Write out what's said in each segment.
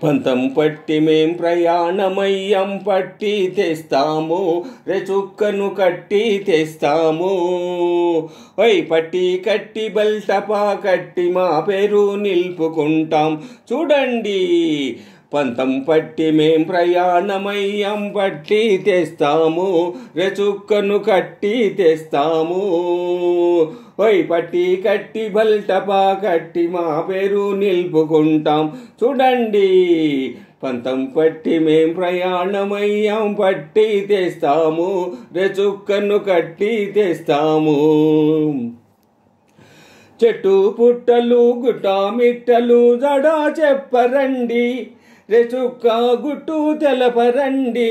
పంతం పట్టి మేం ప్రయాణమయ్యం పట్టి తెస్తాము రెచుక్కను కట్టి తెస్తాము ఓయ్ పట్టి కట్టి బల్టపా కట్టి మా పేరు నిలుపుకుంటాం చూడండి పంతం పట్టి మేం ప్రయాణమయ్యం పట్టి తెస్తాము రెచుక్కను కట్టి తెస్తాము ఓయ్ పట్టి కట్టి బల్టపా కట్టి మా పేరు నిలుపుకుంటాం చూడండి పంతం పట్టి మేం ప్రయాణమయ్యం పట్టి తెస్తాము రెచుక్కను కట్టి తెస్తాము చెట్టు పుట్టలు గుట్టా మిట్టలు జడా చెప్పరండి రెచుక్క గుట్టు తెలపరండి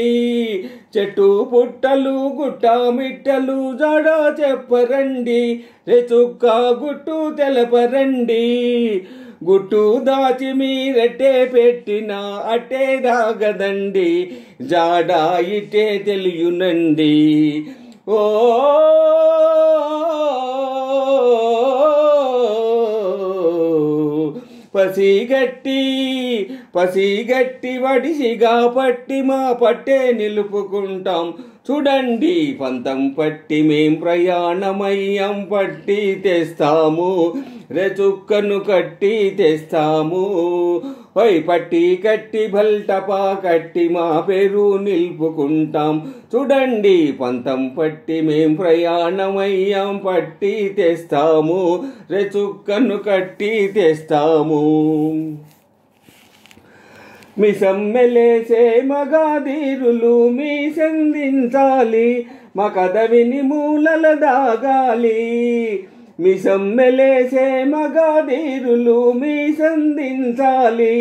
చెట్టు పుట్టలు గుట్టా మిట్టలు జడా చెప్పరండి రెచుక్క గుట్టు తెలపరండి గుట్టు దాచి మీరట్టే పెట్టినా అట్టే దాగదండి జాడా ఇట్టే తెలియనండి ఓ పసిగట్టి వడిసిగా పట్టి మా పట్టే నిలుపుకుంటాం చూడండి పంతం పట్టి మేం ప్రయాణమయ్యం పట్టి తెస్తాము రెచుక్కను కట్టి తెస్తాము ఓయ్ పట్టి కట్టి బల్టపా కట్టి మా పేరు నిలుపుకుంటాం చూడండి పంతం పట్టి మేం ప్రయాణమయ్యం పట్టి తెస్తాము రెచుక్కను కట్టి తెస్తాము మిసమ్మెలేసే మగాధీరులు మీ సంధించాలి మా కథ విని మూలల దాగాలి మిసమ్మెలేసే మగాధీరులు మీ సంధించాలి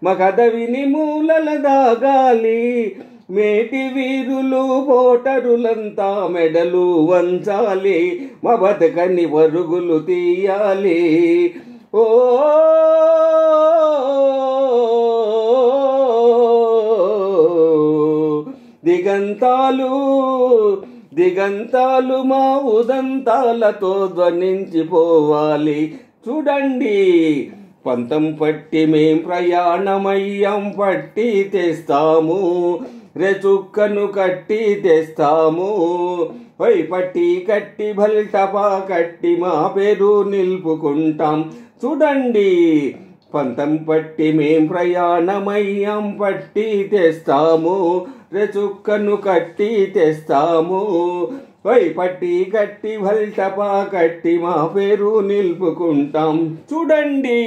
మా కథ విని మూలల దాగాలి మేటి వీరులు పోటరులంతా మెడలు వంచాలి మా బతకని పరుగులు తీయాలి ఓ దిగంతాలు మా ఉదంతాలతో ధ్వనించిపోవాలి చూడండి పంతం పట్టి మేం ప్రయాణమయ్యం పట్టి తెస్తాము రెచుక్కను కట్టి తెస్తాము ఓయ్ పట్టి కట్టి బల్టపా కట్టి మా పేరు నిలుపుకుంటాం చూడండి పంతం పట్టి మేం ప్రయాణమయ్యం పట్టి తెస్తాము రెచుక్కను కట్టి తెస్తాము ఓయ్ పట్టి కట్టి బల్టపా కట్టి మా పేరు నిలుపుకుంటాం చూడండి.